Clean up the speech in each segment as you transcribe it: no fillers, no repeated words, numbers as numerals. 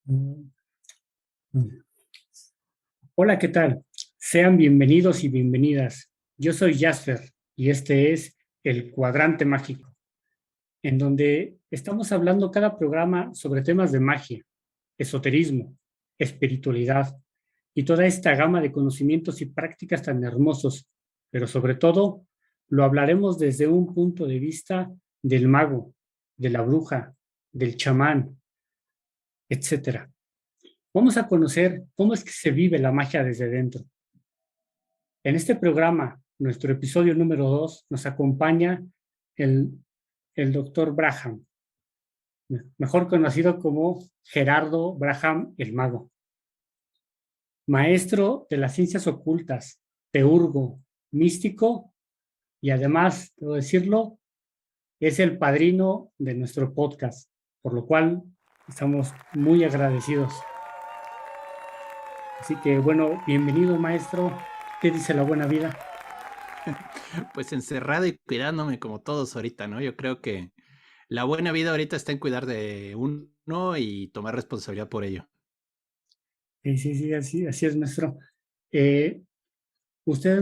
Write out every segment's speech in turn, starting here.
Mm, mm. Hola, ¿qué tal? Sean bienvenidos y bienvenidas. Yo soy Jasper y este es el Cuadrante Mágico, en donde estamos hablando cada programa sobre temas de magia, esoterismo, espiritualidad y toda esta gama de conocimientos y prácticas tan hermosos, pero sobre todo lo hablaremos desde un punto de vista del mago, de la bruja, del chamán, etcétera. Vamos a conocer cómo es que se vive la magia desde dentro. En este programa, nuestro episodio número 2, nos acompaña el, el doctor Braham, mejor conocido como Gerardo Braham el Mago, maestro de las ciencias ocultas, teurgo, místico y además, debo decirlo, es el padrino de nuestro podcast, por lo cual estamos muy agradecidos. Así que bueno, bienvenido maestro. ¿Qué dice la buena vida? Pues encerrado y cuidándome como todos ahorita, ¿no? Yo creo que la buena vida ahorita está en cuidar de uno y tomar responsabilidad por ello. Sí, sí, sí, así es maestro. Eh, Usted,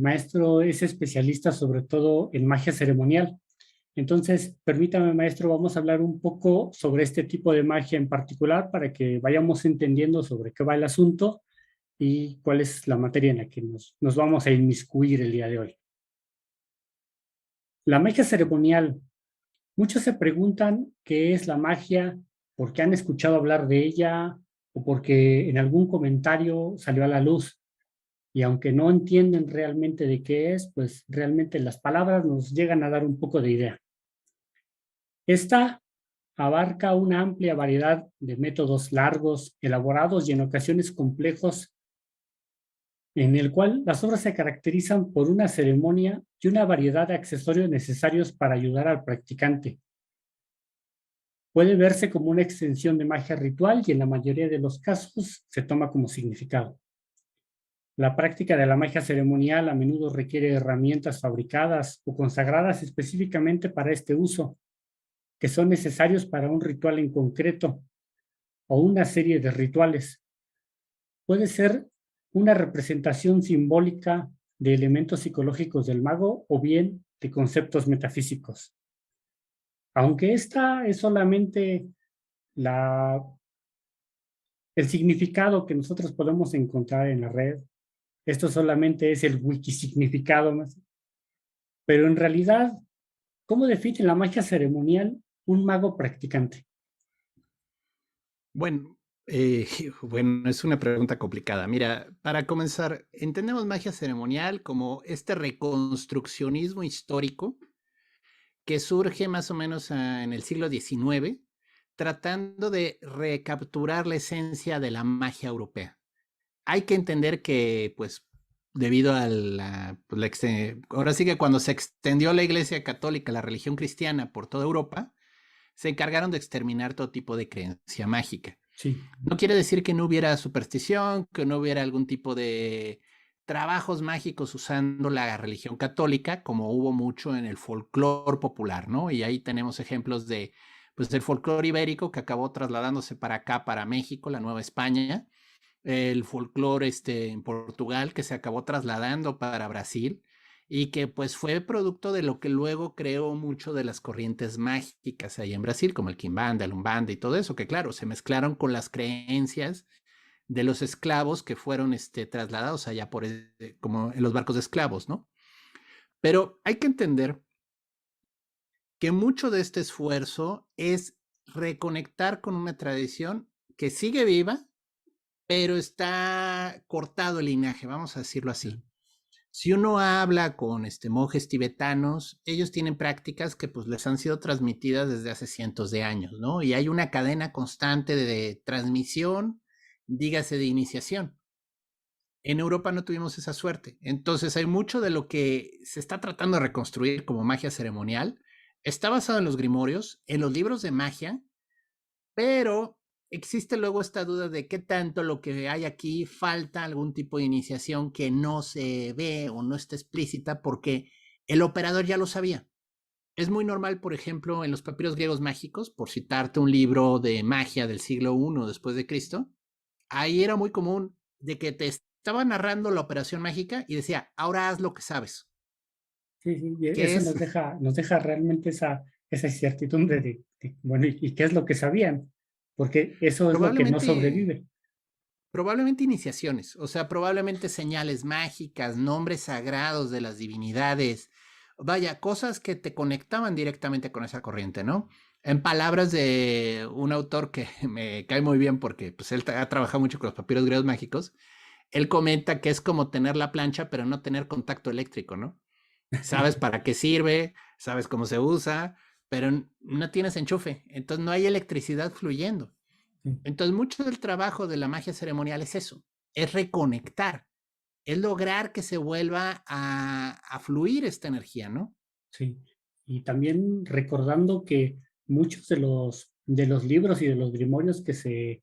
maestro, es especialista sobre todo en magia ceremonial. Entonces, permítame, maestro, vamos a hablar un poco sobre este tipo de magia en particular para que vayamos entendiendo sobre qué va el asunto y cuál es la materia en la que nos vamos a inmiscuir el día de hoy. La magia ceremonial. Muchos se preguntan qué es la magia, porque han escuchado hablar de ella o porque en algún comentario salió a la luz. Y aunque no entienden realmente de qué es, pues realmente las palabras nos llegan a dar un poco de idea. Esta abarca una amplia variedad de métodos largos, elaborados y en ocasiones complejos, en el cual las obras se caracterizan por una ceremonia y una variedad de accesorios necesarios para ayudar al practicante. Puede verse como una extensión de magia ritual y en la mayoría de los casos se toma como significado. La práctica de la magia ceremonial a menudo requiere herramientas fabricadas o consagradas específicamente para este uso, que son necesarios para un ritual en concreto o una serie de rituales. Puede ser una representación simbólica de elementos psicológicos del mago o bien de conceptos metafísicos. Aunque esta es solamente la, el significado que nosotros podemos encontrar en la red, esto solamente es el wikisignificado, más, pero en realidad, ¿cómo define la magia ceremonial un mago practicante? Bueno, eh, bueno, es una pregunta complicada. Mira, para comenzar, entendemos magia ceremonial como este reconstruccionismo histórico que surge más o menos en el siglo XIX, tratando de recapturar la esencia de la magia europea. Hay que entender que, pues, debido a ahora sí que cuando se extendió la Iglesia Católica, la religión cristiana por toda Europa, se encargaron de exterminar todo tipo de creencia mágica. Sí, No quiere decir que no hubiera superstición, que no hubiera algún tipo de trabajos mágicos usando la religión católica, como hubo mucho en el folclore popular, ¿no? Y ahí tenemos ejemplos de, pues, del folclore ibérico que acabó trasladándose para acá, para México, la Nueva España, el folclore en Portugal que se acabó trasladando para Brasil y que pues fue producto de lo que luego creó mucho de las corrientes mágicas ahí en Brasil, como el Quimbanda, el Umbanda y todo eso, que claro, se mezclaron con las creencias de los esclavos que fueron trasladados allá por como en los barcos de esclavos, ¿no? Pero hay que entender que mucho de este esfuerzo es reconectar con una tradición que sigue viva, pero está cortado el linaje, vamos a decirlo así. Si uno habla con monjes tibetanos, ellos tienen prácticas que pues les han sido transmitidas desde hace cientos de años, ¿no? Y hay una cadena constante de transmisión, dígase de iniciación. En Europa no tuvimos esa suerte. Entonces hay mucho de lo que se está tratando de reconstruir como magia ceremonial. Está basado en los grimorios, en los libros de magia, pero existe luego esta duda de qué tanto lo que hay aquí falta algún tipo de iniciación que no se ve o no está explícita porque el operador ya lo sabía. Es muy normal, por ejemplo, en los papiros griegos mágicos, por citarte un libro de magia del siglo I después de Cristo, ahí era muy común de que te estaba narrando la operación mágica y decía, ahora haz lo que sabes. Sí, sí, y ¿Qué eso es? nos deja realmente esa incertidumbre bueno, ¿y qué es lo que sabían? Porque eso es lo que no Probablemente, sobrevive. probablemente iniciaciones, o sea, probablemente señales mágicas, nombres sagrados de las divinidades, vaya, cosas que te conectaban directamente con esa corriente, ¿no? En palabras de un autor que me cae muy bien porque pues, él ha trabajado mucho con los papiros griegos mágicos, él comenta que es como tener la plancha, pero no tener contacto eléctrico, ¿no? Sabes para qué sirve, sabes cómo se usa, pero no tienes enchufe, entonces no hay electricidad fluyendo. Sí, Entonces, mucho del trabajo de la magia ceremonial es eso, es reconectar, es lograr que se vuelva a fluir esta energía, ¿no? sí. Y también recordando que muchos de los libros y de los grimorios que se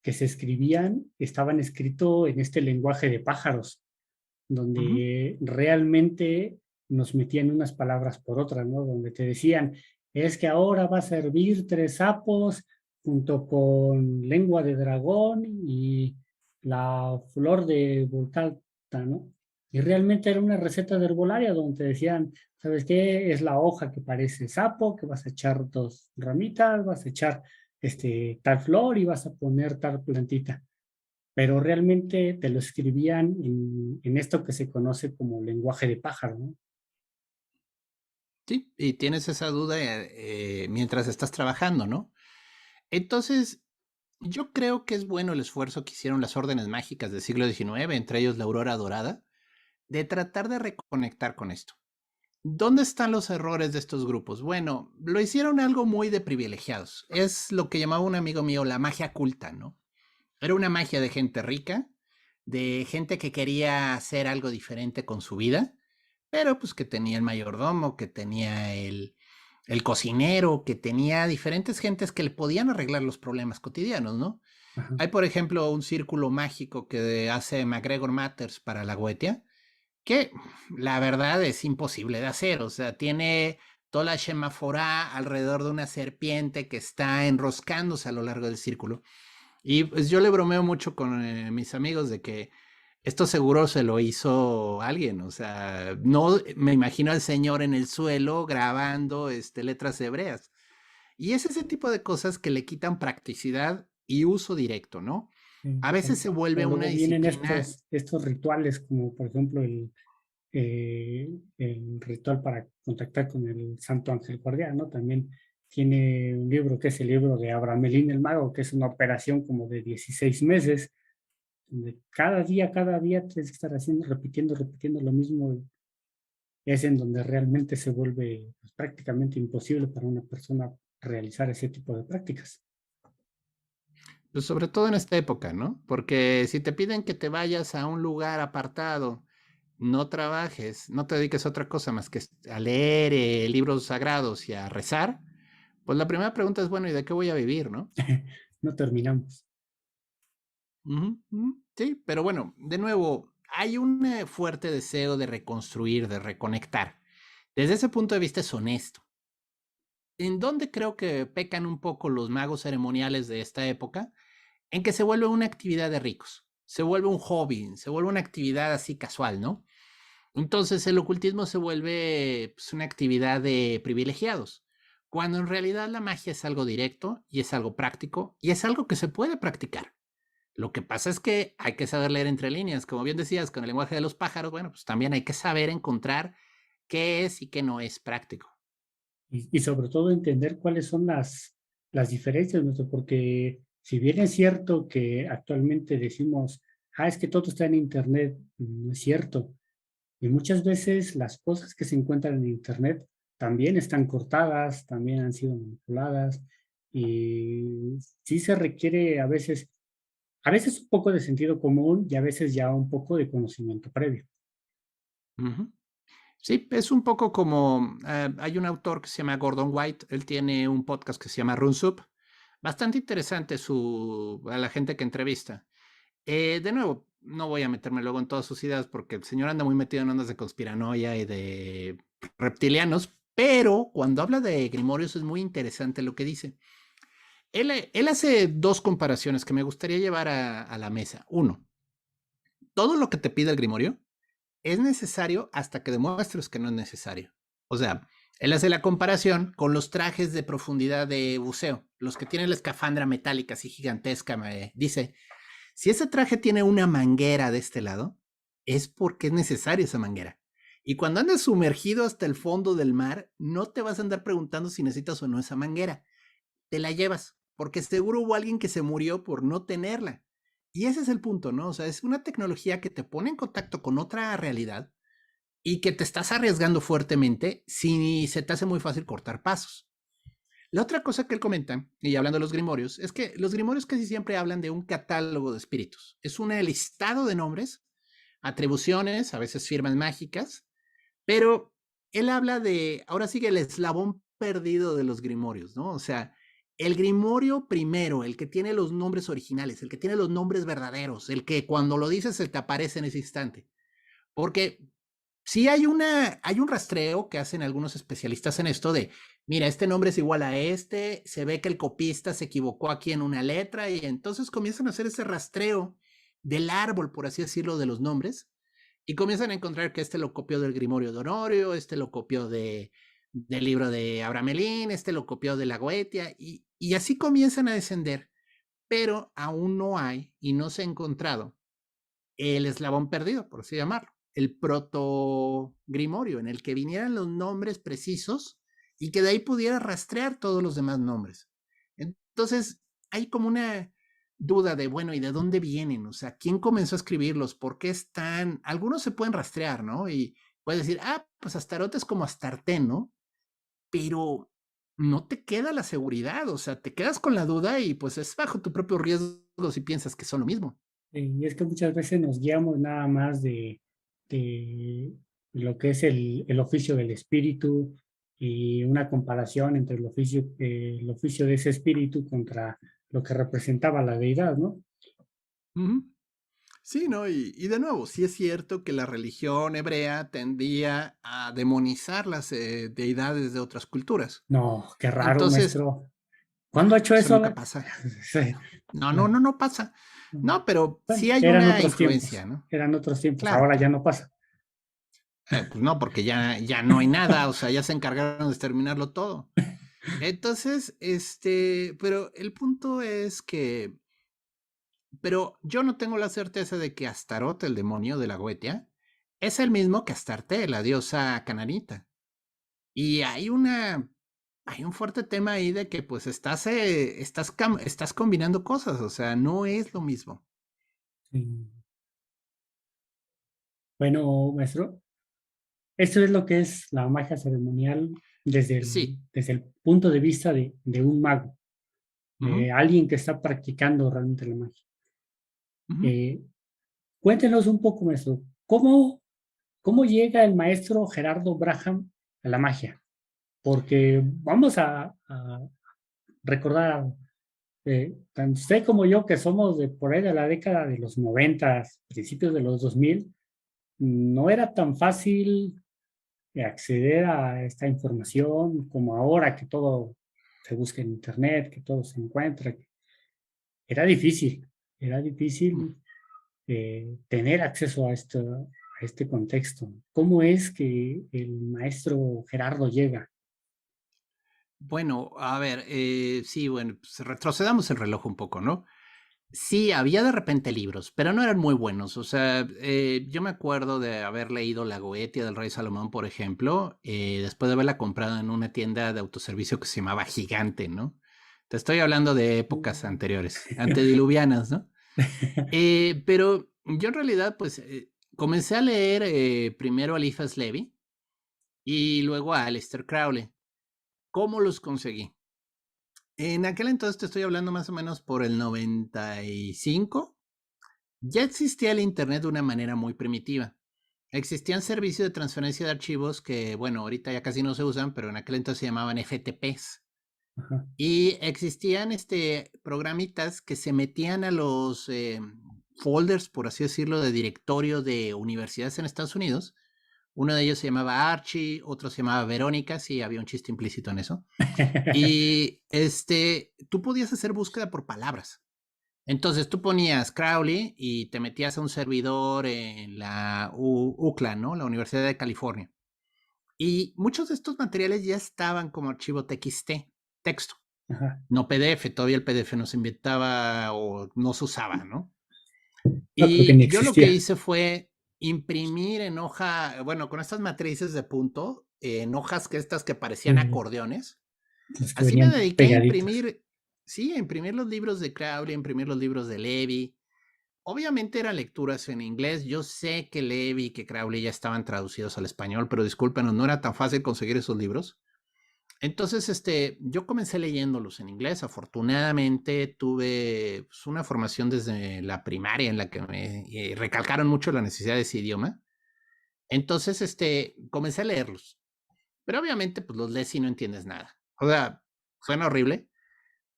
escribían estaban escritos en este lenguaje de pájaros, Uh -huh. donde realmente nos metían unas palabras por otras, ¿no? Donde te decían, es que ahora vas a hervir 3 sapos junto con lengua de dragón y la flor de volcán, ¿no? Y realmente era una receta de herbolaria donde te decían, ¿sabes qué? Es la hoja que parece sapo, que vas a echar 2 ramitas, vas a echar tal flor y vas a poner tal plantita, pero realmente te lo escribían en esto que se conoce como lenguaje de pájaro, ¿no? Sí, y tienes esa duda mientras estás trabajando, ¿no? Entonces, yo creo que es bueno el esfuerzo que hicieron las órdenes mágicas del siglo XIX, entre ellos la Aurora Dorada, de tratar de reconectar con esto. ¿Dónde están los errores de estos grupos? Bueno, lo hicieron algo muy de privilegiados. Es lo que llamaba un amigo mío la magia culta, ¿no? Era una magia de gente rica, de gente que quería hacer algo diferente con su vida, pero pues que tenía el mayordomo, que tenía el cocinero, que tenía diferentes gentes que le podían arreglar los problemas cotidianos, ¿no? Ajá. Hay, por ejemplo, un círculo mágico que hace McGregor Matters para la Goetia, que la verdad es imposible de hacer. O sea, tiene toda la Shemaforá alrededor de una serpiente que está enroscándose a lo largo del círculo. Y pues yo le bromeo mucho con mis amigos de que esto seguro se lo hizo alguien. O sea, no me imagino al señor en el suelo grabando letras hebreas. Y es ese tipo de cosas que le quitan practicidad y uso directo, ¿no? A veces se vuelve O una luego vienen disciplina. estos rituales, como por ejemplo el ritual para contactar con el Santo Ángel Guardián, ¿no? También tiene un libro que es el libro de Abramelín el Mago, que es una operación como de 16 meses, donde cada día tienes que estar haciendo, repitiendo lo mismo. Es en donde realmente se vuelve pues, prácticamente imposible para una persona realizar ese tipo de prácticas. Pues sobre todo en esta época, ¿no? Porque si te piden que te vayas a un lugar apartado, no trabajes, no te dediques a otra cosa más que a leer libros sagrados y a rezar, pues la primera pregunta es, bueno, ¿y de qué voy a vivir, no? No terminamos. Ujú, ujú. Sí, pero bueno, de nuevo, hay un fuerte deseo de reconstruir, de reconectar. Desde ese punto de vista es honesto. ¿En dónde creo que pecan un poco los magos ceremoniales de esta época? En que se vuelve una actividad de ricos, se vuelve un hobby, se vuelve una actividad así casual, ¿no? Entonces el ocultismo se vuelve pues, una actividad de privilegiados, cuando en realidad la magia es algo directo y es algo práctico y es algo que se puede practicar. Lo que pasa es que hay que saber leer entre líneas, como bien decías, con el lenguaje de los pájaros, bueno, pues también hay que saber encontrar qué es y qué no es práctico. Y sobre todo entender cuáles son las diferencias, ¿no? Porque si bien es cierto que actualmente decimos, es que todo está en Internet, no es cierto. Y muchas veces las cosas que se encuentran en Internet también están cortadas, también han sido manipuladas y sí se requiere a veces un poco de sentido común y a veces ya un poco de conocimiento previo. Ujú. Sí, es un poco como, hay un autor que se llama Gordon White, él tiene un podcast que se llama RunSoup, bastante interesante a la gente que entrevista. De nuevo, no voy a meterme luego en todas sus ideas porque el señor anda muy metido en ondas de conspiranoia y de reptilianos, Pero cuando habla de grimorios es muy interesante lo que dice. Él hace dos comparaciones que me gustaría llevar a la mesa. Uno, todo lo que te pide el grimorio es necesario hasta que demuestres que no es necesario. O sea, él hace la comparación con los trajes de profundidad de buceo, los que tienen la escafandra metálica así gigantesca. Me dice, si ese traje tiene una manguera de este lado, es porque es necesaria esa manguera. Y cuando andas sumergido hasta el fondo del mar, no te vas a andar preguntando si necesitas o no esa manguera. Te la llevas, porque seguro hubo alguien que se murió por no tenerla. Y ese es el punto, ¿no? O sea, es una tecnología que te pone en contacto con otra realidad y que te estás arriesgando fuertemente si se te hace muy fácil cortar pasos. La otra cosa que él comenta, y hablando de los grimorios, es que los grimorios casi siempre hablan de un catálogo de espíritus. Es un listado de nombres, atribuciones, a veces firmas mágicas, pero él habla de, ahora sigue el eslabón perdido de los grimorios, ¿no? O sea, el grimorio primero, el que tiene los nombres originales, el que tiene los nombres verdaderos, el que cuando lo dices se te aparece en ese instante. Porque sí hay un rastreo que hacen algunos especialistas en esto de, mira, este nombre es igual a este, se ve que el copista se equivocó aquí en una letra y entonces comienzan a hacer ese rastreo del árbol, por así decirlo, de los nombres y comienzan a encontrar que este lo copió del Grimorio de Honorio, este lo copió del libro de Abramelín, este lo copió de la Goetia y así comienzan a descender, pero aún no hay y no se ha encontrado el eslabón perdido, por así llamarlo, el proto grimorio en el que vinieran los nombres precisos y que de ahí pudiera rastrear todos los demás nombres. Entonces, hay como una duda de, bueno, ¿y de dónde vienen? O sea, ¿quién comenzó a escribirlos? ¿Por qué están? Algunos se pueden rastrear, ¿no? Y puedes decir, pues Astarote es como Astarte, ¿no? Pero no te queda la seguridad, o sea, te quedas con la duda y pues es bajo tu propio riesgo si piensas que son lo mismo. Y es que muchas veces nos guiamos nada más de lo que es el oficio del espíritu y una comparación entre el oficio de ese espíritu contra lo que representaba la deidad, ¿no? Ujú. Sí, ¿no? Y de nuevo, sí es cierto que la religión hebrea tendía a demonizar las deidades de otras culturas. No, qué raro, Entonces, maestro. ¿Cuándo ha hecho eso eso? nunca pasa. Sí. No, no, no, no pasa. No, pero Bueno, sí hay una influencia, ¿no? eran otros tiempos, Claro, ahora ya claro. no pasa. Pues no, porque ya no hay nada, o sea, ya se encargaron de exterminarlo todo. Entonces, pero el punto es que, pero yo no tengo la certeza de que Astaroth, el demonio de la Goetia, es el mismo que Astarte, la diosa cananita. Y hay un fuerte tema ahí de que pues estás combinando cosas, o sea, no es lo mismo. Sí. Bueno, maestro, esto es lo que es la magia ceremonial Sí. desde el punto de vista de un mago, Ujú, de alguien que está practicando realmente la magia. ujú, Eh, Cuéntenos un poco, maestro, ¿cómo llega el maestro Gerardo Braham a la magia? Porque vamos a recordar, tanto usted como yo, que somos de por ahí de la década de los 90, principios de los 2000, no era tan fácil acceder a esta información como ahora que todo se busca en internet, que todo se encuentra. Era mm. difícil tener acceso a este contexto. ¿Cómo es que el maestro Gerardo llega? Bueno, a ver, sí, bueno, pues retrocedamos el reloj un poco, ¿no? Sí, había de repente libros, pero no eran muy buenos. O sea, yo me acuerdo de haber leído La Goetia del Rey Salomón, por ejemplo, después de haberla comprado en una tienda de autoservicio que se llamaba Gigante, ¿no? Te estoy hablando de épocas anteriores, antediluvianas, ¿no? Pero yo en realidad, pues, comencé a leer primero a Eliphas Levi y luego a Aleister Crowley. ¿Cómo los conseguí? En aquel entonces te estoy hablando más o menos por el 95. Ya existía el Internet de una manera muy primitiva. Existían servicios de transferencia de archivos que, bueno, ahorita ya casi no se usan, pero en aquel entonces se llamaban FTPs. Ajá. Y existían programitas que se metían a los folders, por así decirlo, de directorio de universidades en Estados Unidos, Uno de ellos se llamaba Archie, otro se llamaba Verónica, sí, había un chiste implícito en eso. Y tú podías hacer búsqueda por palabras. Entonces tú ponías Crowley y te metías a un servidor en la UCLA, ¿no? La Universidad de California. Y muchos de estos materiales ya estaban como archivo TXT, texto, Ajá. no PDF. Todavía el PDF no se inventaba o no se usaba, ¿no? No, creo que ni Y yo lo que existía. hice fue imprimir en hoja, bueno, con estas matrices de punto, en hojas que parecían acordeones. Los que Así me venían dediqué a pegaditos. imprimir, sí, a imprimir los libros de Crowley, a imprimir los libros de Levi. Obviamente eran lecturas en inglés. Yo sé que Levi y que Crowley ya estaban traducidos al español, pero discúlpenos, no era tan fácil conseguir esos libros. Entonces, yo comencé leyéndolos en inglés. Afortunadamente tuve pues, una formación desde la primaria en la que me recalcaron mucho la necesidad de ese idioma. Entonces, comencé a leerlos. Pero obviamente, pues los lees y no entiendes nada. O sea, suena horrible,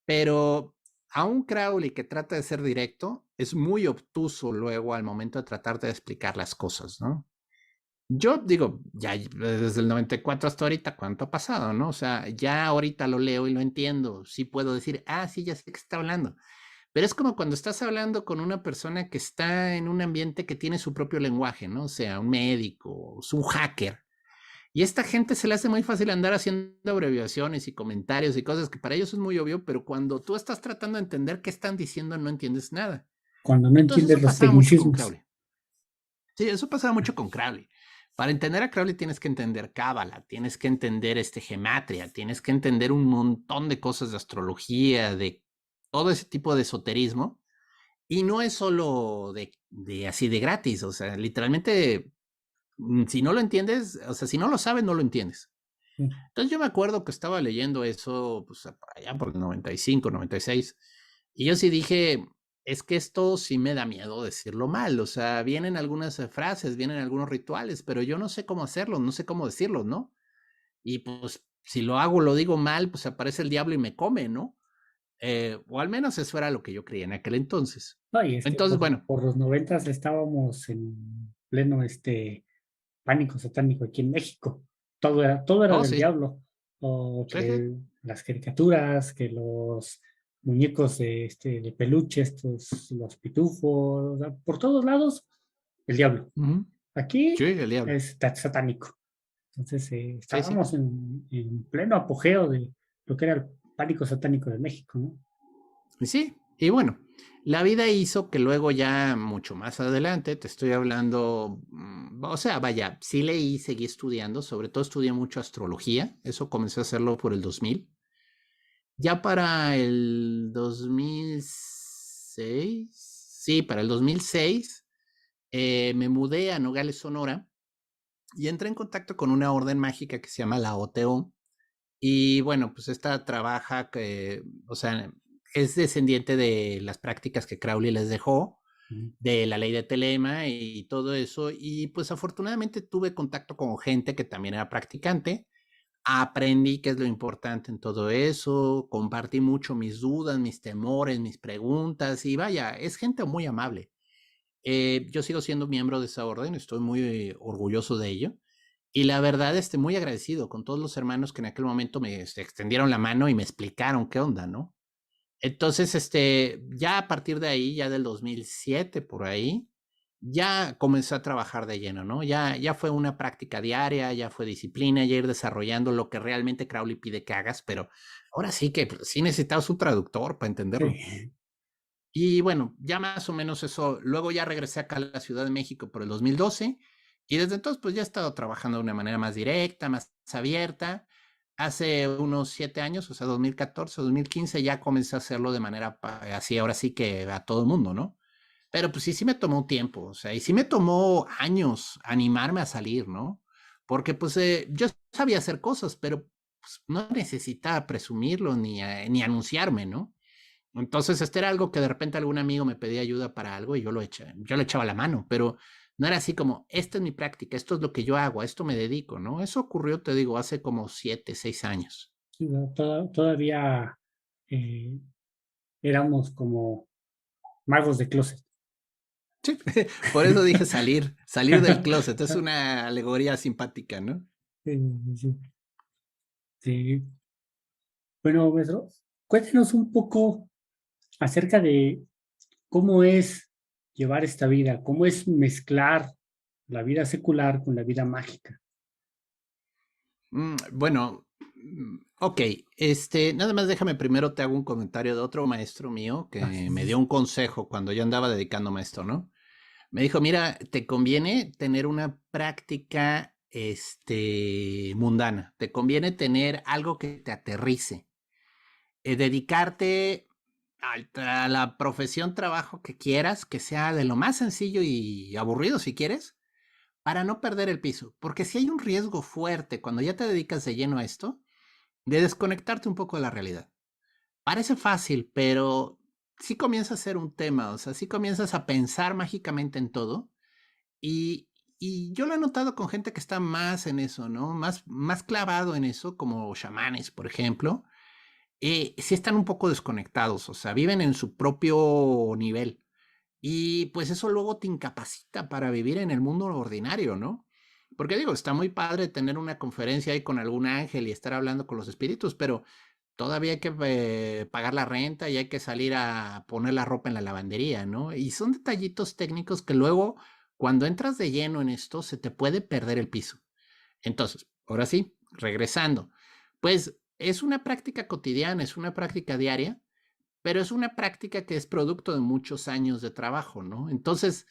pero a un Crowley que trata de ser directo es muy obtuso luego al momento de tratar de explicar las cosas, ¿no? Yo digo, ya desde el 94 hasta ahorita, ¿cuánto ha pasado, no? O sea, ya ahorita lo leo y lo entiendo. Sí puedo decir, sí, ya sé que está hablando. Pero es como cuando estás hablando con una persona que está en un ambiente que tiene su propio lenguaje, ¿no? O sea, un médico, un hacker. Y esta gente se le hace muy fácil andar haciendo abreviaciones y comentarios y cosas que para ellos es muy obvio, pero cuando tú estás tratando de entender qué están diciendo, no entiendes nada. Cuando no Entonces entiendes eso los pasaba mucho con tecnicismos. Crowley. Sí, eso pasaba mucho con Crowley. Para entender a Crowley tienes que entender Cábala, tienes que entender gematria, tienes que entender un montón de cosas de astrología, de todo ese tipo de esoterismo. Y no es solo de así de gratis, o sea, literalmente, si no lo entiendes, o sea, si no lo sabes, no lo entiendes. Sí. Entonces yo me acuerdo que estaba leyendo eso, pues por allá por el 95, 96, y yo sí dije, es que esto sí me da miedo decirlo mal, o sea, vienen algunas frases, vienen algunos rituales, pero yo no sé cómo hacerlos, no sé cómo decirlos, ¿no? Y pues si lo hago, lo digo mal, pues aparece el diablo y me come, ¿no? O al menos eso era lo que yo creía en aquel entonces. No, y Entonces, bueno, por los 90 estábamos en pleno pánico satánico aquí en México. Todo era oh del sí, diablo. O sí, sí. que las caricaturas, que los muñecos de peluche, los pitufos, o sea, por todos lados, el diablo. Ujú. Sí, Aquí el diablo. es satánico. Entonces, Sí, sí. estábamos en pleno apogeo de lo que era el pánico satánico de México, ¿no? Y sí, y bueno, la vida hizo que luego ya mucho más adelante, te estoy hablando, o sea, vaya, sí leí, seguí estudiando, sobre todo estudié mucho astrología, eso comencé a hacerlo por el 2000. Ya para el 2006, sí, para el 2006, me mudé a Nogales, Sonora, y entré en contacto con una orden mágica que se llama la OTO. Y bueno, pues esta trabaja, o sea, es descendiente de las prácticas que Crowley les dejó, Ujú. de la ley de Telema y todo eso. Y pues afortunadamente tuve contacto con gente que también era practicante. Aprendí qué es lo importante en todo eso, compartí mucho mis dudas, mis temores, mis preguntas y vaya, es gente muy amable. Yo sigo siendo miembro de esa orden, estoy muy orgulloso de ello. Y la verdad, muy agradecido con todos los hermanos que en aquel momento me extendieron la mano y me explicaron qué onda, ¿no? Entonces, ya a partir de ahí, ya del 2007 por ahí, ya comencé a trabajar de lleno, ¿no? Ya fue una práctica diaria, ya fue disciplina, ya ir desarrollando lo que realmente Crowley pide que hagas, pero ahora sí que pues, sí necesitabas un traductor para entenderlo. Sí. Y bueno, ya más o menos eso. Luego ya regresé acá a la Ciudad de México por el 2012 y desde entonces pues ya he estado trabajando de una manera más directa, más abierta. Hace unos 7 años, o sea, 2014, 2015, ya comencé a hacerlo de manera así, ahora sí que a todo el mundo, ¿no? Pero pues sí, sí me tomó tiempo, o sea, y sí me tomó años animarme a salir, ¿no? Porque pues yo sabía hacer cosas, pero pues, no necesitaba presumirlo ni anunciarme, ¿no? Entonces, era algo que de repente algún amigo me pedía ayuda para algo y yo le echaba la mano, pero no era así como, esta es mi práctica, esto es lo que yo hago, a esto me dedico, ¿no? Eso ocurrió, te digo, hace como 7, 6 años. Sí, ¿no? Todavía eh, éramos como magos de closet. Sí, por eso dije salir del closet. Es una alegoría simpática, ¿no? Sí, sí. Bueno, maestro, cuéntenos un poco acerca de cómo es llevar esta vida, cómo es mezclar la vida secular con la vida mágica. Bueno, ok, nada más déjame primero te hago un comentario de otro maestro mío Ah, sí, que me sí, dio sí. un consejo cuando yo andaba dedicándome a esto, ¿no? Me dijo, mira, te conviene tener una práctica, mundana, te conviene tener algo que te aterrice, dedicarte a la profesión, trabajo que quieras, que sea de lo más sencillo y aburrido si quieres, para no perder el piso, porque si hay un riesgo fuerte cuando ya te dedicas de lleno a esto, de desconectarte un poco de la realidad. Parece fácil, pero sí comienza a ser un tema, o sea, sí comienzas a pensar mágicamente en todo y, y yo lo he notado con gente que está más en eso, ¿no? Más clavado en eso, como chamanes, por ejemplo, sí están un poco desconectados, o sea, viven en su propio nivel. Y pues eso luego te incapacita para vivir en el mundo ordinario, ¿no? Porque digo, está muy padre tener una conferencia ahí con algún ángel y estar hablando con los espíritus, pero todavía hay que pagar la renta y hay que salir a poner la ropa en la lavandería, ¿no? Y son detallitos técnicos que luego, cuando entras de lleno en esto, se te puede perder el piso. Entonces, ahora sí, regresando, pues es una práctica cotidiana, es una práctica diaria, pero es una práctica que es producto de muchos años de trabajo, ¿no? Entonces,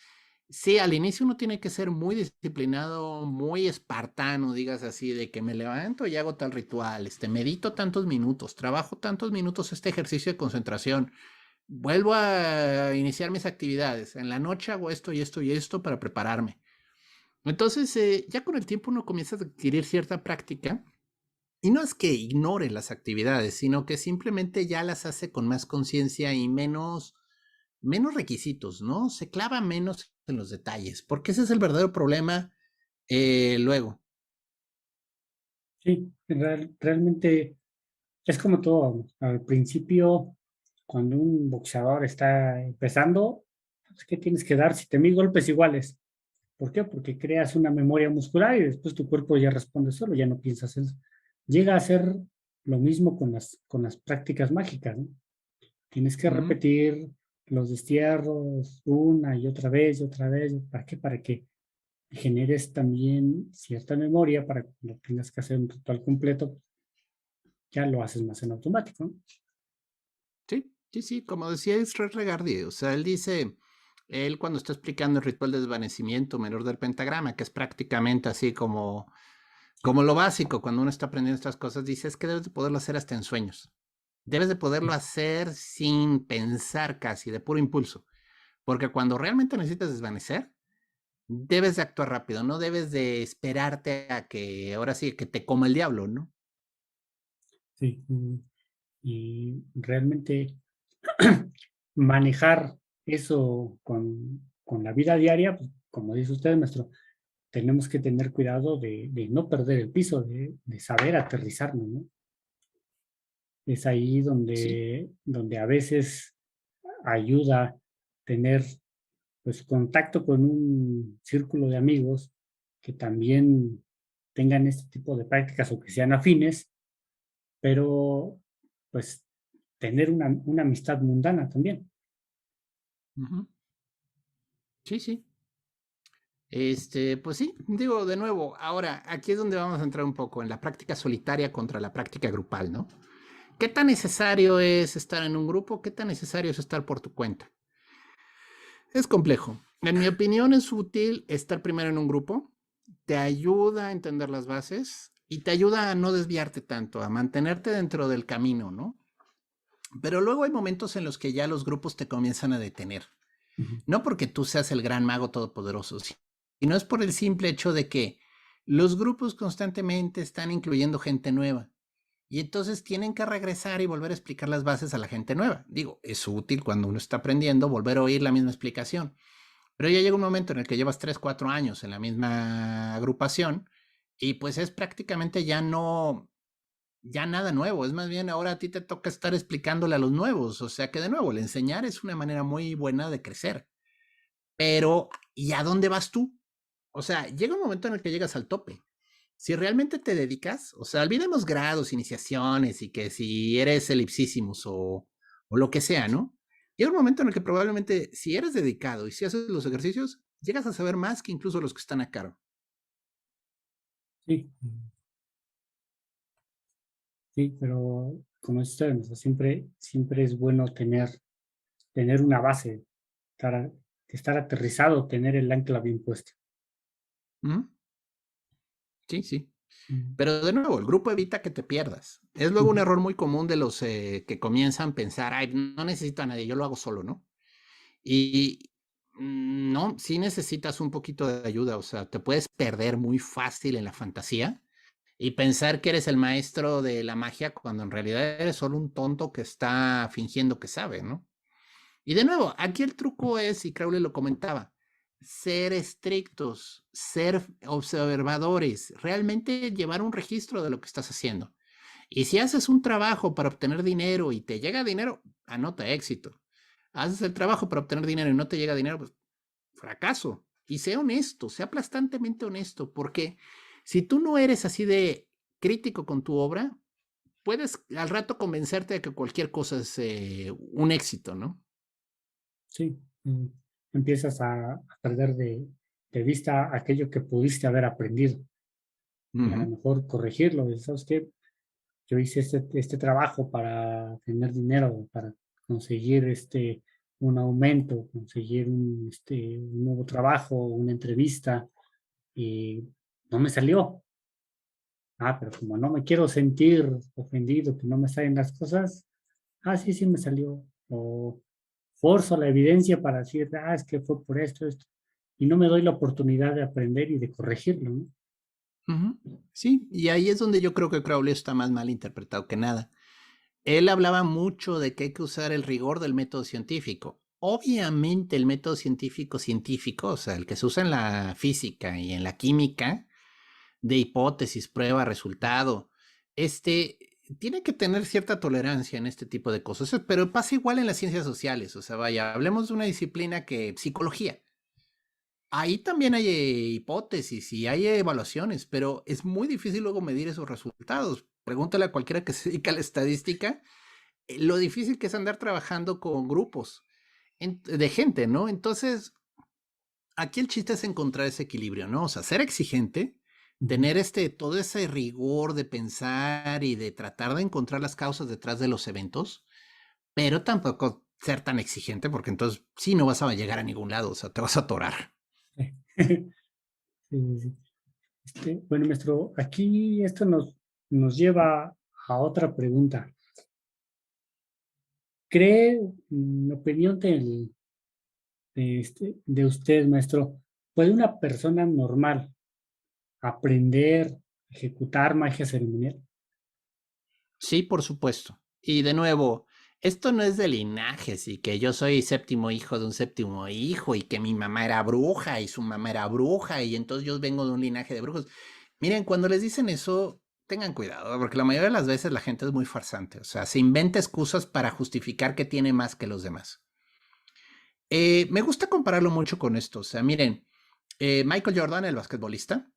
sí, al inicio uno tiene que ser muy disciplinado, muy espartano, digas así, de que me levanto y hago tal ritual, medito tantos minutos, trabajo tantos minutos este ejercicio de concentración, vuelvo a iniciar mis actividades, en la noche hago esto y esto y esto para prepararme. Entonces, ya con el tiempo uno comienza a adquirir cierta práctica y no es que ignore las actividades, sino que simplemente ya las hace con más conciencia y menos requisitos, ¿no? Se clava menos en los detalles, porque ese es el verdadero problema luego. Sí, realmente es como todo. Al principio, cuando un boxeador está empezando, pues, ¿qué tienes que dar? 7,000 golpes iguales. ¿Por qué? Porque creas una memoria muscular y después tu cuerpo ya responde solo, ya no piensas eso. Llega a ser lo mismo con las prácticas mágicas, ¿no? Tienes que Ujú. repetir los destierros una y otra vez. ¿Para qué? Para que generes también cierta memoria para que cuando tengas que hacer un ritual completo, ya lo haces más en automático, ¿no? Sí, sí, sí, como decía Israel Regardi, o sea, él dice, él cuando está explicando el ritual de desvanecimiento menor del pentagrama, que es prácticamente así como lo básico cuando uno está aprendiendo estas cosas, dice, es que debes de poderlo hacer hasta en sueños. Debes de poderlo hacer sin pensar casi, de puro impulso. Porque cuando realmente necesitas desvanecer, debes de actuar rápido, no debes de esperarte a que ahora sí que te coma el diablo, ¿no? Sí, y realmente manejar eso con la vida diaria, pues, como dice usted, maestro, tenemos que tener cuidado de no perder el piso, de saber aterrizarnos, ¿no? Es ahí Sí. donde a veces ayuda tener pues contacto con un círculo de amigos que también tengan este tipo de prácticas o que sean afines, pero pues tener una amistad mundana también. Ujú. Sí, sí. Pues sí, digo de nuevo, ahora aquí es donde vamos a entrar un poco en la práctica solitaria contra la práctica grupal, ¿no? ¿Qué tan necesario es estar en un grupo? ¿Qué tan necesario es estar por tu cuenta? Es complejo. En mi opinión es útil estar primero en un grupo, te ayuda a entender las bases y te ayuda a no desviarte tanto, a mantenerte dentro del camino, ¿no? Pero luego hay momentos en los que ya los grupos te comienzan a detener. Ujú. No porque tú seas el gran mago todopoderoso, sino es por el simple hecho de que los grupos constantemente están incluyendo gente nueva. Y entonces tienen que regresar y volver a explicar las bases a la gente nueva. Digo, es útil cuando uno está aprendiendo volver a oír la misma explicación. Pero ya llega un momento en el que llevas 3 4 años en la misma agrupación y pues es prácticamente ya nada nuevo. Es más bien ahora a ti te toca estar explicándole a los nuevos. O sea que de nuevo, el enseñar es una manera muy buena de crecer. Pero, ¿y a dónde vas tú? O sea, llega un momento en el que llegas al tope. Si realmente te dedicas, o sea, olvidemos grados, iniciaciones y que si eres elipsísimos o lo que sea, ¿no? Llega un momento en el que probablemente si eres dedicado y si haces los ejercicios, llegas a saber más que incluso los que están a cargo. Sí, sí, pero como ustedes, o sea, siempre es bueno tener una base, estar aterrizado, tener el ancla bien puesto. ¿Mm? Sí, sí. Mm. Pero de nuevo, el grupo evita que te pierdas. Es luego un Ujú. error muy común de los que comienzan a pensar, ay, no necesito a nadie, yo lo hago solo, ¿no? Y no, sí necesitas un poquito de ayuda, o sea, te puedes perder muy fácil en la fantasía y pensar que eres el maestro de la magia cuando en realidad eres solo un tonto que está fingiendo que sabe, ¿no? Y de nuevo, aquí el truco es, y Crowley lo comentaba, ser estrictos, ser observadores, realmente llevar un registro de lo que estás haciendo. Y si haces un trabajo para obtener dinero y te llega dinero, anota éxito. Haces el trabajo para obtener dinero y no te llega dinero, pues fracaso. Y sea honesto, sea aplastantemente honesto, porque si tú no eres así de crítico con tu obra, puedes al rato convencerte de que cualquier cosa es un éxito, ¿no? Sí, empiezas a perder de vista aquello que pudiste haber aprendido y a lo Ujú. mejor corregirlo. ¿Sabes qué? Yo hice este trabajo para tener dinero, para conseguir un aumento, conseguir un nuevo trabajo, una entrevista, y no me salió. Pero como no me quiero sentir ofendido, que no me salen las cosas, sí, sí me salió. O forzo la evidencia para decir, es que fue por esto. Y no me doy la oportunidad de aprender y de corregirlo, ¿no? Ujú. Sí, y ahí es donde yo creo que Crowley está más mal interpretado que nada. Él hablaba mucho de que hay que usar el rigor del método científico. Obviamente el método científico, o sea, el que se usa en la física y en la química, de hipótesis, prueba, resultado, este, tiene que tener cierta tolerancia en este tipo de cosas, pero pasa igual en las ciencias sociales, o sea, vaya, hablemos de una disciplina que psicología. Ahí también hay hipótesis y hay evaluaciones, pero es muy difícil luego medir esos resultados. Pregúntale a cualquiera que se dedica a la estadística lo difícil que es andar trabajando con grupos de gente, ¿no? Entonces, aquí el chiste es encontrar ese equilibrio, ¿no? O sea, ser exigente, Ujú. tener todo ese rigor de pensar y de tratar de encontrar las causas detrás de los eventos, pero tampoco ser tan exigente porque entonces sí no vas a llegar a ningún lado, o sea, te vas a atorar. Sí, sí, sí. Bueno, maestro, aquí esto nos lleva a otra pregunta. ¿Cree, en opinión de usted, maestro, puede una persona normal aprender, ejecutar magia ceremonial? Sí, por supuesto. Y de nuevo, esto no es de linajes y que yo soy séptimo hijo de un séptimo hijo y que mi mamá era bruja y su mamá era bruja y entonces yo vengo de un linaje de brujos. Miren, cuando les dicen eso, tengan cuidado, porque la mayoría de las veces la gente es muy farsante, o sea, se inventa excusas para justificar que tiene más que los demás. Me gusta compararlo mucho con esto, o sea, miren, Michael Jordan, el basquetbolista,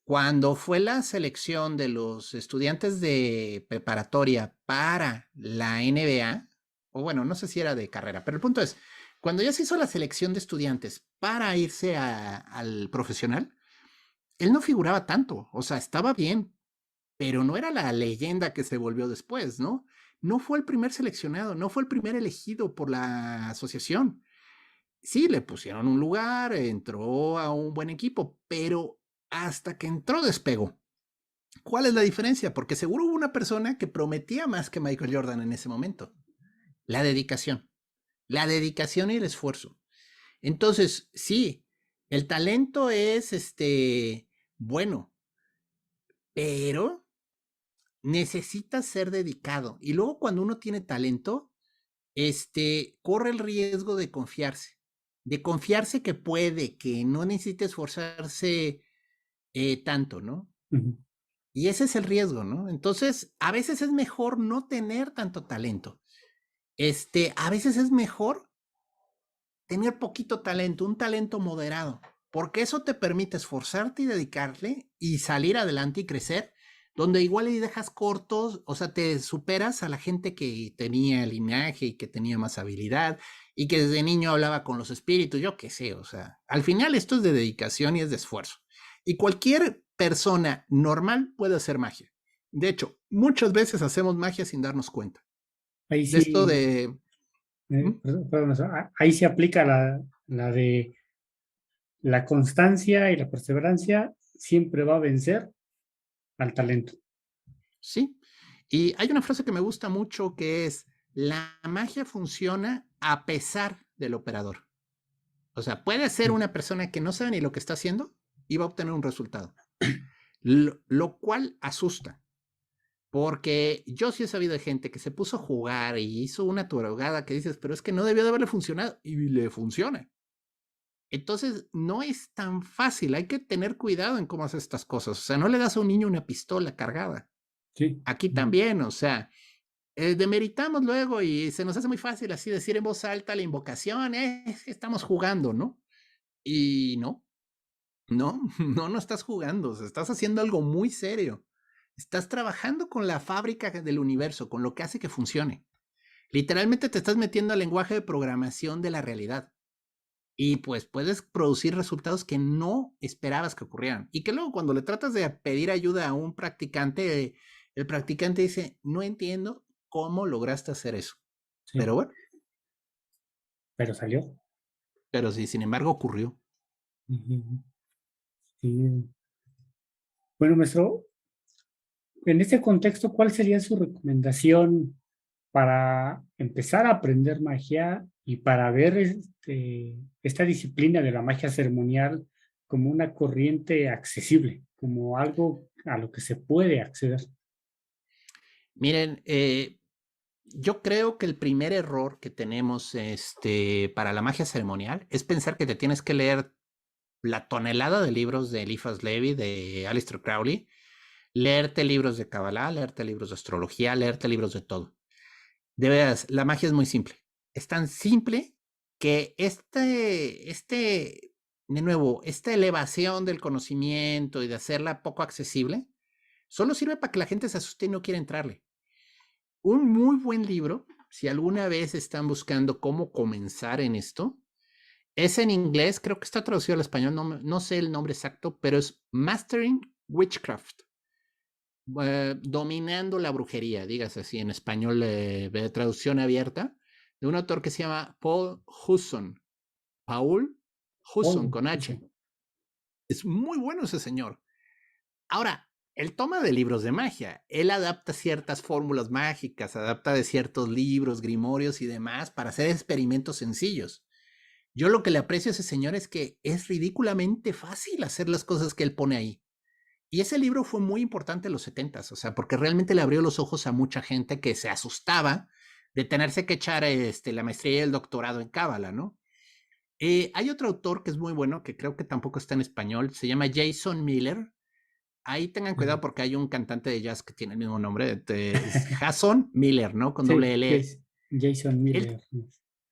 cuando fue la selección de los estudiantes de preparatoria para la NBA, o bueno, no sé si era de carrera, pero el punto es, cuando ya se hizo la selección de estudiantes para irse al profesional, él no figuraba tanto, o sea, estaba bien, pero no era la leyenda que se volvió después, ¿no? No fue el primer seleccionado, no fue el primer elegido por la asociación. Sí, le pusieron un lugar, entró a un buen equipo, pero hasta que entró despegó. ¿Cuál es la diferencia? Porque seguro hubo una persona que prometía más que Michael Jordan en ese momento. La dedicación. La dedicación y el esfuerzo. Entonces, sí, el talento es bueno, pero necesita ser dedicado. Y luego cuando uno tiene talento, corre el riesgo de confiarse que puede, que no necesita esforzarse tanto, ¿no? Ujú. Y ese es el riesgo, ¿no? Entonces, a veces es mejor no tener tanto talento. A veces es mejor tener poquito talento, un talento moderado, porque eso te permite esforzarte y dedicarle y salir adelante y crecer, donde igual y dejas cortos, o sea, te superas a la gente que tenía linaje y que tenía más habilidad y que desde niño hablaba con los espíritus, yo qué sé, o sea, al final esto es de dedicación y es de esfuerzo. Y cualquier persona normal puede hacer magia. De hecho, muchas veces hacemos magia sin darnos cuenta. Ahí De esto sí, de... ¿Mm? ahí se aplica la de la constancia y la perseverancia siempre va a vencer al talento. Sí. Y hay una frase que me gusta mucho que es, la magia funciona a pesar del operador. O sea, puede ser Sí, una persona que no sabe ni lo que está haciendo y va a obtener un resultado. Lo cual asusta. Porque yo sí he sabido de gente que se puso a jugar y hizo una turogada que dices, pero es que no debió de haberle funcionado y le funciona. Entonces, no es tan fácil. Hay que tener cuidado en cómo hacer estas cosas. O sea, no le das a un niño una pistola cargada. sí. Aquí también, o sea, demeritamos luego y se nos hace muy fácil así decir en voz alta la invocación, es que estamos jugando, ¿no? Y no, no, no estás jugando, o sea, estás haciendo algo muy serio. Estás trabajando con la fábrica del universo, con lo que hace que funcione. Literalmente te estás metiendo al lenguaje de programación de la realidad. Y pues puedes producir resultados que no esperabas que ocurrieran. Y que luego cuando le tratas de pedir ayuda a un practicante, el practicante dice, no entiendo cómo lograste hacer eso. Sí, Pero bueno, pero salió. pero sí, sin embargo ocurrió. Ujú. Sí. Bueno, maestro, en este contexto, ¿cuál sería su recomendación para empezar a aprender magia y para ver esta disciplina de la magia ceremonial como una corriente accesible, como algo a lo que se puede acceder? Miren, yo creo que el primer error que tenemos para la magia ceremonial es pensar que te tienes que leer la tonelada de libros de Eliphas Levi, de Aleister Crowley, leerte libros de Kabbalah, leerte libros de astrología, leerte libros de todo. De veras, la magia es muy simple. Es tan simple que de nuevo, esta elevación del conocimiento y de hacerla poco accesible, solo sirve para que la gente se asuste y no quiera entrarle. Un muy buen libro, si alguna vez están buscando cómo comenzar en esto, es en inglés, creo que está traducido al español, no sé el nombre exacto, pero es Mastering Witchcraft. Dominando la brujería, dígase así en español, de traducción abierta, de un autor que se llama Paul Husson. Paul Husson Oh, con H. eso. Es muy bueno ese señor. Ahora, él toma de libros de magia. Él adapta ciertas fórmulas mágicas, adapta de ciertos libros, grimorios y demás para hacer experimentos sencillos. Yo lo que le aprecio a ese señor es que es ridículamente fácil hacer las cosas que él pone ahí. Y ese libro fue muy importante en los 70s, o sea, porque realmente le abrió los ojos a mucha gente que se asustaba de tenerse que echar la maestría y el doctorado en Cábala, ¿no? Hay otro autor que es muy bueno, que creo que tampoco está en español, se llama Jason Miller. Ahí tengan cuidado porque hay un cantante de jazz que tiene el mismo nombre, es Jason Miller, ¿no? Con doble Sí, L. Jason Él, Miller.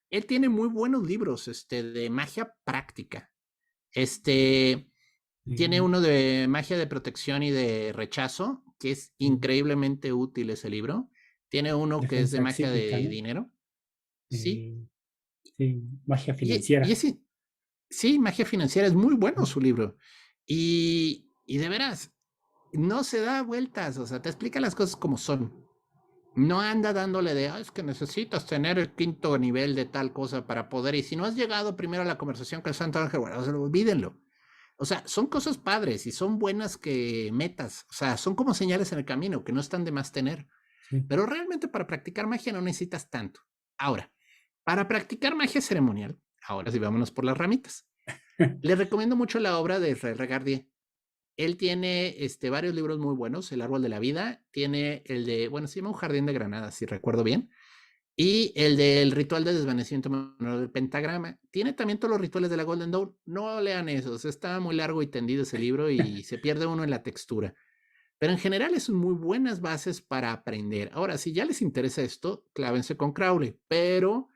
él tiene muy buenos libros de magia práctica. Este, Tiene Sí, uno de magia de protección y de rechazo, que es increíblemente útil ese libro. Tiene uno que es de defensa magia psíquica, de ¿no? dinero. Sí. Eh, sí, magia Y financiera. ese, sí, magia financiera es muy bueno su libro. Y de veras, no se da vueltas, o sea, te explica las cosas como son. No anda dándole de, es que necesitas tener el quinto nivel de tal cosa para poder, y si no has llegado primero a la conversación con el Santo Ángel, bueno, o sea, olvídenlo. O sea, son cosas padres y son buenas que metas. O sea, son como señales en el camino que no están de más tener. Sí. Pero realmente para practicar magia no necesitas tanto. Ahora, para practicar magia ceremonial, ahora sí vámonos por las ramitas. Les recomiendo mucho la obra de Israel Regardier. Él tiene varios libros muy buenos. El Árbol de la Vida, tiene el de, bueno, se llama Un Jardín de Granada, si recuerdo bien. Y el del ritual de desvanecimiento manual del pentagrama. Tiene también todos los rituales de la Golden Dawn. No lean esos. Está muy largo y tendido ese libro y se pierde uno en la textura. Pero en general son muy buenas bases para aprender. Ahora, si ya les interesa esto, clávense con Crowley. Pero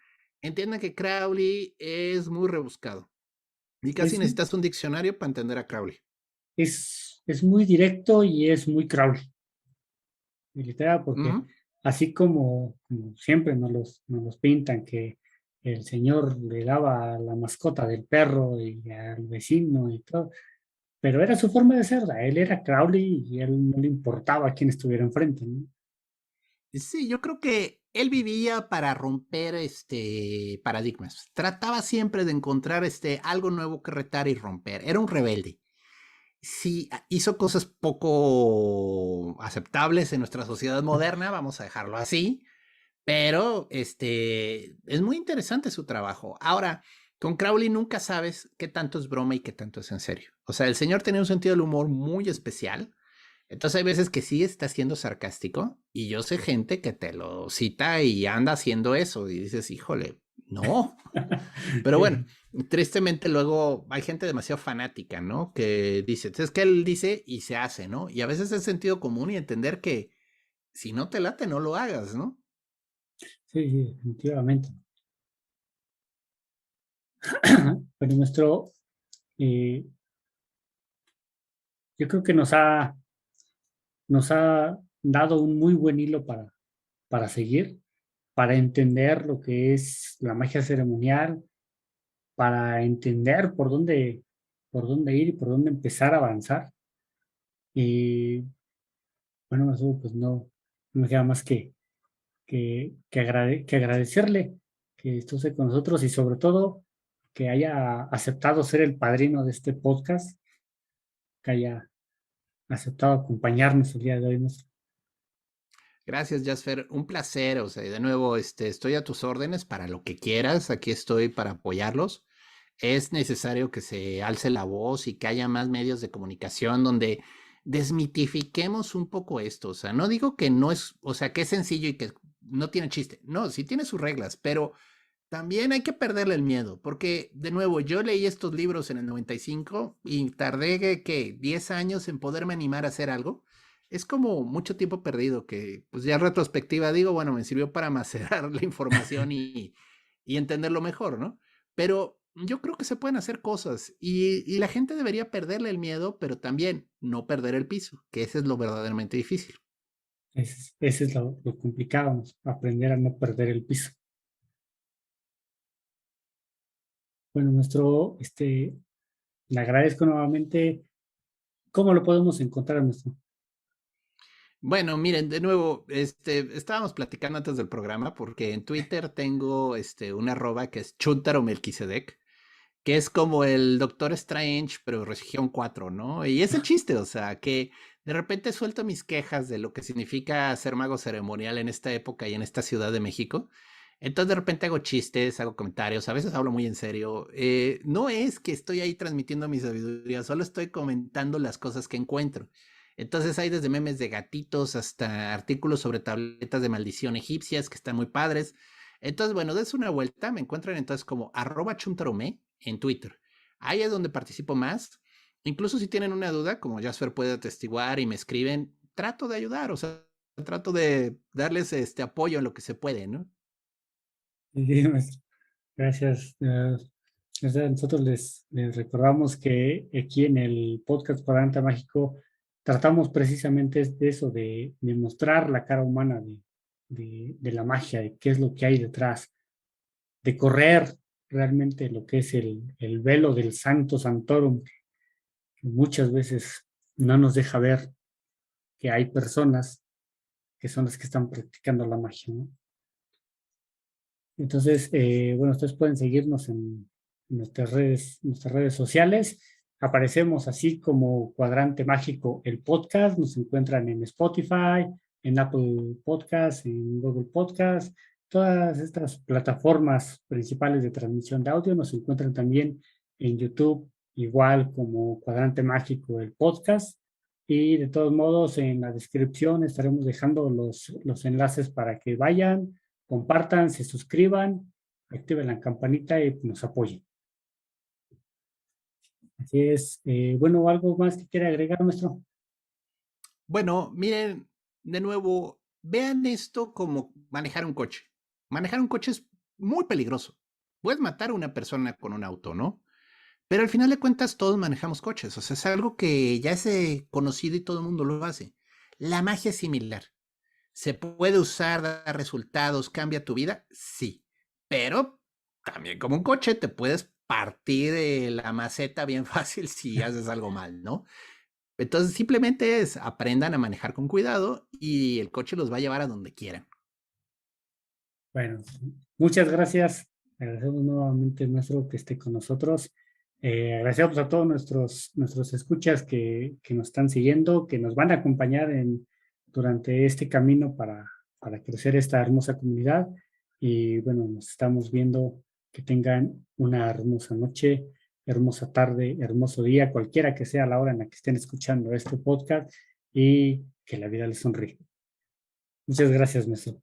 entiendan que Crowley es muy rebuscado y casi Es, necesitas un diccionario para entender a Crowley. es muy directo y es muy Crowley, literal, porque Ujú. así como siempre nos los pintan, que el señor le daba la mascota del perro y al vecino y todo, pero era su forma de ser, él era Crowley y él no le importaba quién estuviera enfrente, ¿no? Sí, yo creo que él vivía para romper paradigmas. Trataba siempre de encontrar algo nuevo que retar y romper. Era un rebelde. Sí, hizo cosas poco aceptables en nuestra sociedad moderna, vamos a dejarlo así, pero es muy interesante su trabajo. Ahora, con Crowley nunca sabes qué tanto es broma y qué tanto es en serio. O sea, el señor tenía un sentido del humor muy especial. Entonces hay veces que sí está siendo sarcástico y yo sé gente que te lo cita y anda haciendo eso y dices, híjole, no. Pero bueno, Sí, tristemente luego hay gente demasiado fanática, ¿no? Que dice, es que él dice y se hace, ¿no? Y a veces es sentido común y entender que si no te late, no lo hagas, ¿no? sí, sí, definitivamente. Pero eh, yo creo que nos ha dado un muy buen hilo para seguir, para entender lo que es la magia ceremonial, para entender por dónde ir y por dónde empezar a avanzar. Y bueno, Masu, pues no me queda más que agradecerle que estuviese con nosotros y sobre todo que haya aceptado ser el padrino de este podcast, que haya aceptado acompañarnos el día de hoy. Gracias, Jasper. Un placer. O sea, y de nuevo, estoy a tus órdenes para lo que quieras. Aquí estoy para apoyarlos. Es necesario que se alce la voz y que haya más medios de comunicación donde desmitifiquemos un poco esto. O sea, no digo que no es, o sea, que es sencillo y que no tiene chiste. No, sí tiene sus reglas, pero también hay que perderle el miedo, porque de nuevo, yo leí estos libros en el 95 y tardé, ¿qué? 10 años en poderme animar a hacer algo. Es como mucho tiempo perdido que, pues ya en retrospectiva digo, bueno, me sirvió para macerar la información y entenderlo mejor, ¿no? Pero yo creo que se pueden hacer cosas y la gente debería perderle el miedo, pero también no perder el piso, que ese es lo verdaderamente difícil. Ese es lo complicado, ¿no? Aprender a no perder el piso. Bueno, le agradezco nuevamente. ¿Cómo lo podemos encontrar, nuestro? Bueno, miren, de nuevo, estábamos platicando antes del programa porque en Twitter tengo un arroba que es Chuntaro Melquisedec, que es como el Doctor Strange, pero región 4, ¿no? Y es el chiste, o sea, que de repente suelto mis quejas de lo que significa ser mago ceremonial en esta época y en esta Ciudad de México. Entonces de repente hago chistes, hago comentarios, a veces hablo muy en serio. No es que estoy ahí transmitiendo mi sabiduría, solo estoy comentando las cosas que encuentro. Entonces hay desde memes de gatitos hasta artículos sobre tabletas de maldición egipcias que están muy padres. Entonces, bueno, des una vuelta, me encuentran entonces como @chuntarome en Twitter. Ahí es donde participo más. Incluso si tienen una duda, como Jasper puede atestiguar y me escriben, trato de ayudar, o sea, trato de darles este apoyo en lo que se puede, ¿no? Sí, maestro. Gracias. Nosotros les recordamos que aquí en el podcast Cuadrante Mágico tratamos precisamente de eso, de mostrar la cara humana de la magia, de qué es lo que hay detrás, de correr realmente lo que es el velo del Santo Santorum, que muchas veces no nos deja ver que hay personas que son las que están practicando la magia, ¿no? Entonces, bueno, ustedes pueden seguirnos en nuestras redes sociales. Aparecemos así como Cuadrante Mágico, el podcast. Nos encuentran en Spotify, en Apple Podcasts, en Google Podcasts, todas estas plataformas principales de transmisión de audio. Nos encuentran también en YouTube, igual como Cuadrante Mágico, el podcast. Y de todos modos, en la descripción estaremos dejando los enlaces para que vayan, compartan, se suscriban, activen la campanita y nos apoyen. Así es. Bueno, ¿algo más que quiera agregar, nuestro? Bueno, miren, de nuevo, vean esto como manejar un coche. Manejar un coche es muy peligroso. Puedes matar a una persona con un auto, ¿no? Pero al final de cuentas todos manejamos coches, o sea, es algo que ya es conocido y todo el mundo lo hace. La magia es similar. ¿Se puede usar, dar resultados, cambia tu vida? Sí, pero también como un coche te puedes partir la maceta bien fácil si haces algo mal, ¿no? Entonces simplemente es aprendan a manejar con cuidado y el coche los va a llevar a donde quieran. Bueno, muchas gracias. Agradecemos nuevamente nuestro que esté con nosotros. Agradecemos a todos nuestros escuchas que nos están siguiendo, que nos van a acompañar durante este camino para crecer esta hermosa comunidad. Y bueno, nos estamos viendo. Que tengan una hermosa noche, hermosa tarde, hermoso día, cualquiera que sea la hora en la que estén escuchando este podcast y que la vida les sonríe. Muchas gracias, maestro.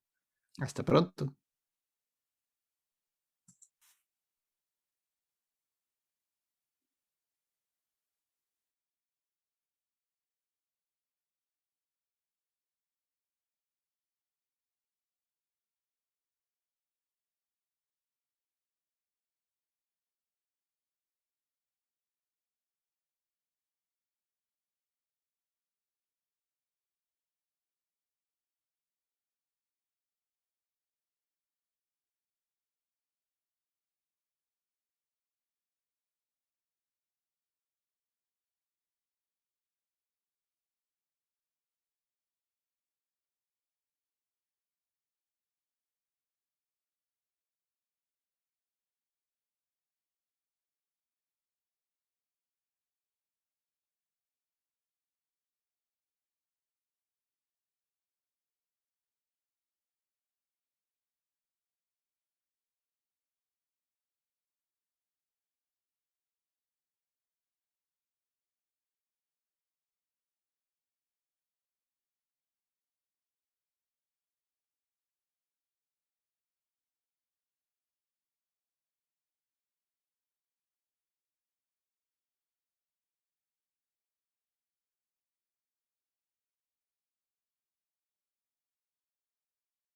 Hasta pronto.